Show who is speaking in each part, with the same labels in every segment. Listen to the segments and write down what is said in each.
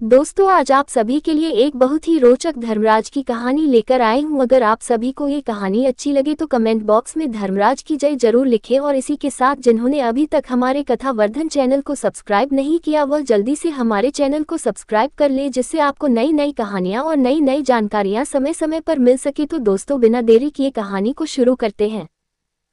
Speaker 1: दोस्तों, आज आप सभी के लिए एक बहुत ही रोचक धर्मराज की कहानी लेकर आए हूं। अगर आप सभी को ये कहानी अच्छी लगे तो कमेंट बॉक्स में धर्मराज की जय जरूर लिखें और इसी के साथ जिन्होंने अभी तक हमारे कथा वर्धन चैनल को सब्सक्राइब नहीं किया वह जल्दी से हमारे चैनल को सब्सक्राइब कर ले, जिससे आपको नई नई कहानियाँ और नई नई जानकारियाँ समय समय पर मिल सके। तो दोस्तों, बिना देरी किए कहानी को शुरू करते हैं।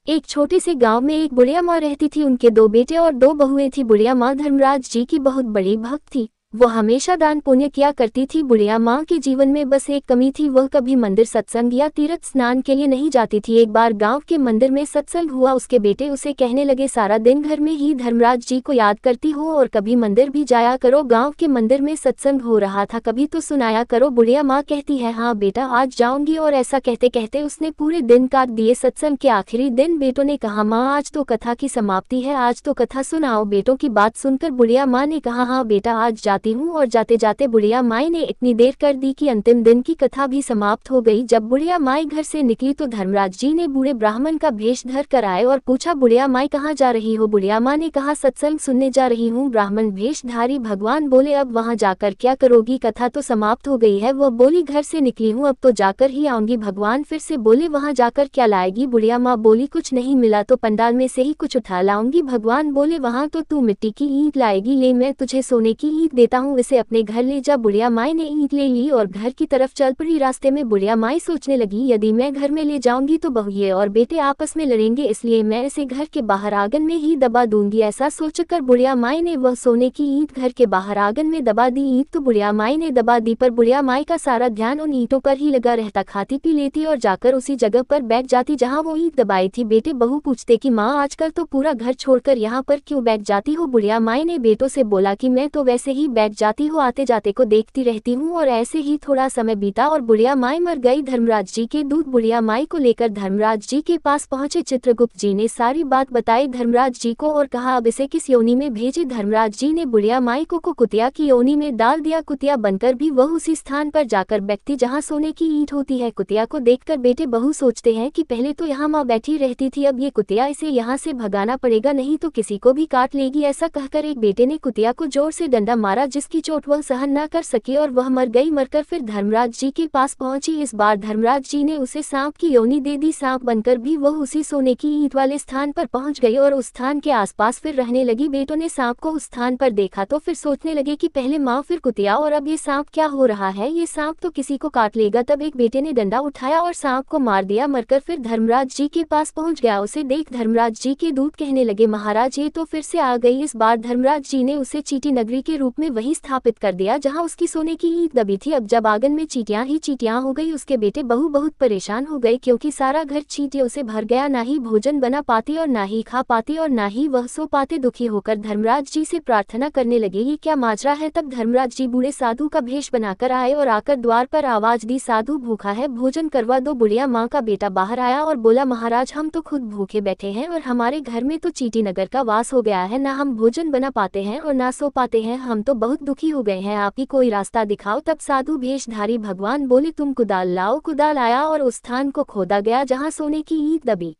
Speaker 1: एक छोटे से गांव में एक बुढ़िया माँ रहती थी। उनके 2 बेटे और 2 बहुएं थी। बुढ़िया माँ धर्मराज जी की बहुत बड़ी भक्त थी। वो हमेशा दान पुण्य किया करती थी। बुढ़िया माँ के जीवन में बस एक कमी थी, वह कभी मंदिर सत्संग या तीर्थ स्नान के लिए नहीं जाती थी। एक बार गांव के मंदिर में सत्संग हुआ। उसके बेटे उसे कहने लगे, सारा दिन घर में ही धर्मराज जी को याद करती हो और कभी मंदिर भी जाया करो। गाँव के मंदिर में सत्संग हो रहा था, कभी तो सुनाया करो। बुढ़िया माँ कहती है, हाँ बेटा आज जाऊंगी। और ऐसा कहते कहते उसने पूरे दिन काट दिए। सत्संग के आखिरी दिन बेटों ने कहा, माँ आज तो कथा की समाप्ति है, आज तो कथा सुनाओ। बेटों की बात सुनकर बुढ़िया माँ ने कहा, हाँ बेटा आज जाती हूँ। और जाते जाते बुढ़िया माई ने इतनी देर कर दी कि अंतिम दिन की कथा भी समाप्त हो गई। जब बुढ़िया माई घर से निकली तो धर्मराज जी ने बूढ़े ब्राह्मण का भेष धर कर आए और पूछा, बुढ़िया माई कहाँ जा रही हो? बुढ़िया माँ ने कहा, सत्संग सुनने जा रही हूँ। ब्राह्मण भेषधारी भगवान बोले, अब वहाँ जाकर क्या करोगी? कथा तो समाप्त हो गई है। वह बोली, घर से निकली हूँ, अब तो जाकर ही आऊंगी। भगवान फिर से बोले, वहाँ जाकर क्या लाएगी? बुढ़िया माँ बोली, कुछ नहीं मिला तो पंडाल में से ही कुछ उठा लाऊंगी। भगवान बोले, वहाँ तो तू मिट्टी की ईंट लाएगी, ले मैं तुझे सोने की ईंट देता हूँ, इसे अपने घर ले जा। बुढ़िया माई ने ईंट ले ली और घर की तरफ चल पड़ी। रास्ते में बुढ़िया माई सोचने लगी, यदि मैं घर में ले जाऊंगी तो बहुए और बेटे आपस में लड़ेंगे, इसलिए मैं इसे घर के बाहर आंगन में ही दबा दूंगी। ऐसा सोचकर बुढ़िया माई ने वह सोने की ईंट घर के बाहर आंगन में दबा दी। ईंट तो बुढ़िया माई ने दबा दी, पर बुढ़िया माई का सारा ध्यान उन ईंटों पर ही लगा रहता। खाती पी लेती और जाकर उसी जगह पर बैठ जाती जहाँ वो ईंट दबाई थी। बेटे बहू पूछते कि माँ आजकल तो पूरा घर छोड़कर यहाँ पर क्यों बैठ जाती हो? बुढ़िया माई ने बेटों से बोला कि मैं तो वैसे ही बैठ जाती हूँ, आते जाते को देखती रहती हूँ। और ऐसे ही थोड़ा समय बीता और बुढ़िया माई मर गई। धर्मराज जी के दूत बुढ़िया माई को लेकर धर्मराज जी के पास पहुंचे। चित्रगुप्त जी ने सारी बात बताई धर्मराज जी को और कहा, अब इसे किस योनि में भेजे? धर्मराज जी ने बुढ़िया माई को कुतिया की योनि में डाल दिया। कुतिया बनकर भी वह उसी स्थान पर जाकर बैठती जहाँ सोने की ईंट होती है। कुतिया को देखकर बेटे बहू सोचते हैं कि पहले तो यहाँ माँ बैठी रहती थी, अब ये कुतिया, इसे यहाँ से भगाना पड़ेगा, नहीं तो किसी को भी काट लेगी। ऐसा कहकर एक बेटे ने कुतिया को जोर से डंडा मारा, जिसकी चोट वह सहन न कर सकी और वह मर गई। मरकर फिर धर्मराज जी के पास पहुंची। इस बार धर्मराज जी ने उसे सांप की योनि दे दी। सांप बनकर भी वह उसी सोने की ईंट वाले स्थान पर पहुंच गई और उस स्थान के आसपास फिर रहने लगी। बेटों ने सांप को उस स्थान पर देखा तो फिर सोचने लगे कि पहले माँ फिर कुतिया और अब ये सांप, क्या हो रहा है? ये सांप तो किसी को काट लेगा। तब एक बेटे ने डंडा उठाया और सांप को मार दिया। मरकर फिर धर्मराज जी के पास पहुंच गया। उसे देख धर्मराज जी के दूत कहने लगे, महाराज ये तो फिर से आ गई। इस बार धर्मराज जी ने उसे चीटी नगरी के रूप में वहीं स्थापित कर दिया जहाँ उसकी सोने की ईंट दबी थी। अब जब आंगन में चींटियां ही चींटियां हो गई, उसके बेटे बहू बहुत परेशान हो गए, क्योंकि सारा घर चींटियों से भर गया। ना ही भोजन बना पाती और ना ही खा पाती और ना ही वह सो पाते। दुखी होकर धर्मराज जी से प्रार्थना करने लगे, ये क्या माजरा है? तब धर्मराज जी बूढ़े साधु का भेष बनाकर आए और आकर द्वार पर आवाज दी, साधु भूखा है, भोजन करवा दो। बुढ़िया माँ का बेटा बाहर आया और बोला, महाराज हम तो खुद भूखे बैठे हैं और हमारे घर में तो चींटी नगर का वास हो गया है, ना हम भोजन बना पाते हैं और ना सो पाते हैं, हम तो बहुत दुखी हो गए हैं, आप ही कोई रास्ता दिखाओ। तब साधु भेषधारी भगवान बोले, तुम कुदाल लाओ। कुदाल आया और उस स्थान को खोदा गया जहाँ सोने की ईंट दबी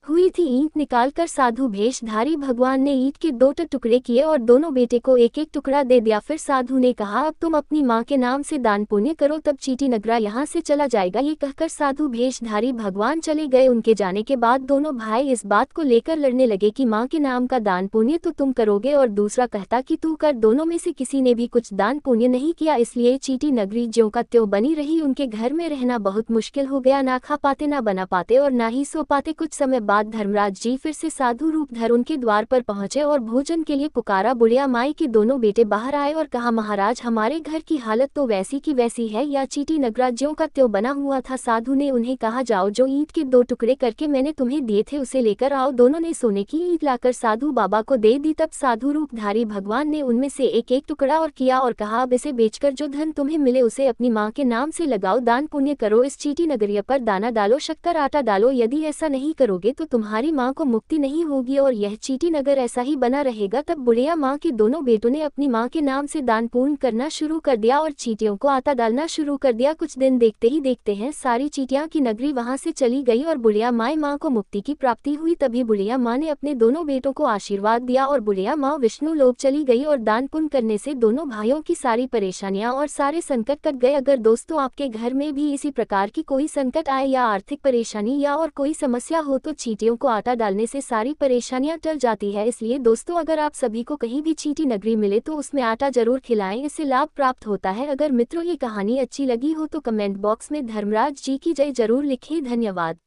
Speaker 1: हुई थी। ईंट निकालकर साधु भेषधारी भगवान ने ईंट के 2 टुकड़े किए और दोनों बेटे को एक एक टुकड़ा दे दिया। फिर साधु ने कहा, अब तुम अपनी माँ के नाम से दान पुण्य करो, तब चींटी नगरा यहाँ से चला जाएगा। ये कहकर साधु भेषधारी भगवान चले गए। उनके जाने के बाद दोनों भाई इस बात को लेकर लड़ने लगे कि माँ के नाम का दान पुण्य तो तुम करोगे और दूसरा कहता कि तू कर। दोनों में से किसी ने भी कुछ दान पुण्य नहीं किया, इसलिए चींटी नगरी ज्यों का त्यों बनी रही। उनके घर में रहना बहुत मुश्किल हो गया, ना खा पाते, ना बना पाते और ना ही सो पाते। कुछ समय बाद धर्मराज जी फिर से साधु रूप धर उनके द्वार पर पहुंचे और भोजन के लिए पुकारा। बुढ़िया माई के दोनों बेटे बाहर आए और कहा, महाराज हमारे घर की हालत तो वैसी की वैसी है, या चींटी नगरा ज्यों का त्यों बना हुआ था। साधु ने उन्हें कहा, जाओ जो ईंट के 2 टुकड़े करके मैंने तुम्हें दिए थे उसे लेकर आओ। दोनों ने सोने की ईंट लाकर साधु बाबा को दे दी। तब साधु रूपधारी भगवान ने उनमें से एक एक टुकड़ा और किया और कहा, अब इसे बेचकर जो धन तुम्हें मिले उसे अपनी माँ के नाम से लगाओ, दान पुण्य करो, इस चींटी नगरिया पर दाना डालो, शक्कर आटा डालो। यदि ऐसा नहीं करोगे तो तुम्हारी माँ को मुक्ति नहीं होगी और यह चीटी नगर ऐसा ही बना रहेगा। तब बुढ़िया माँ के दोनों बेटों ने अपनी माँ के नाम से दान पुण्य करना शुरू कर दिया और चींटियों को आटा डालना शुरू कर दिया। कुछ दिन देखते ही देखते हैं सारी चींटियां की नगरी वहां से चली गई और बुढ़िया माँ को मुक्ति की प्राप्ति हुई। तभी बुढ़िया माँ ने अपने दोनों बेटों को आशीर्वाद दिया और बुढ़िया माँ विष्णु लोक चली गई और दान पुण्य करने से दोनों भाइयों की सारी परेशानियां और सारे संकट कट गए। अगर दोस्तों आपके घर में भी इसी प्रकार की कोई संकट आए या आर्थिक परेशानी या और कोई समस्या हो तो चींटियों को आटा डालने से सारी परेशानियां टल जाती है। इसलिए दोस्तों अगर आप सभी को कहीं भी चींटी नगरी मिले तो उसमें आटा जरूर खिलाएं, इससे लाभ प्राप्त होता है। अगर मित्रों ये कहानी अच्छी लगी हो तो कमेंट बॉक्स में धर्मराज जी की जय जरूर लिखें। धन्यवाद।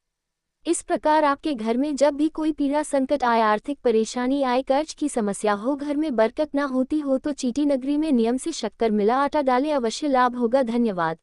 Speaker 1: इस प्रकार आपके घर में जब भी कोई पीड़ा संकट आए, आर्थिक परेशानी आए, कर्ज की समस्या हो, घर में बरकत ना होती हो तो चींटी नगरी में नियम से शक्कर मिला आटा डालें, अवश्य लाभ होगा। धन्यवाद।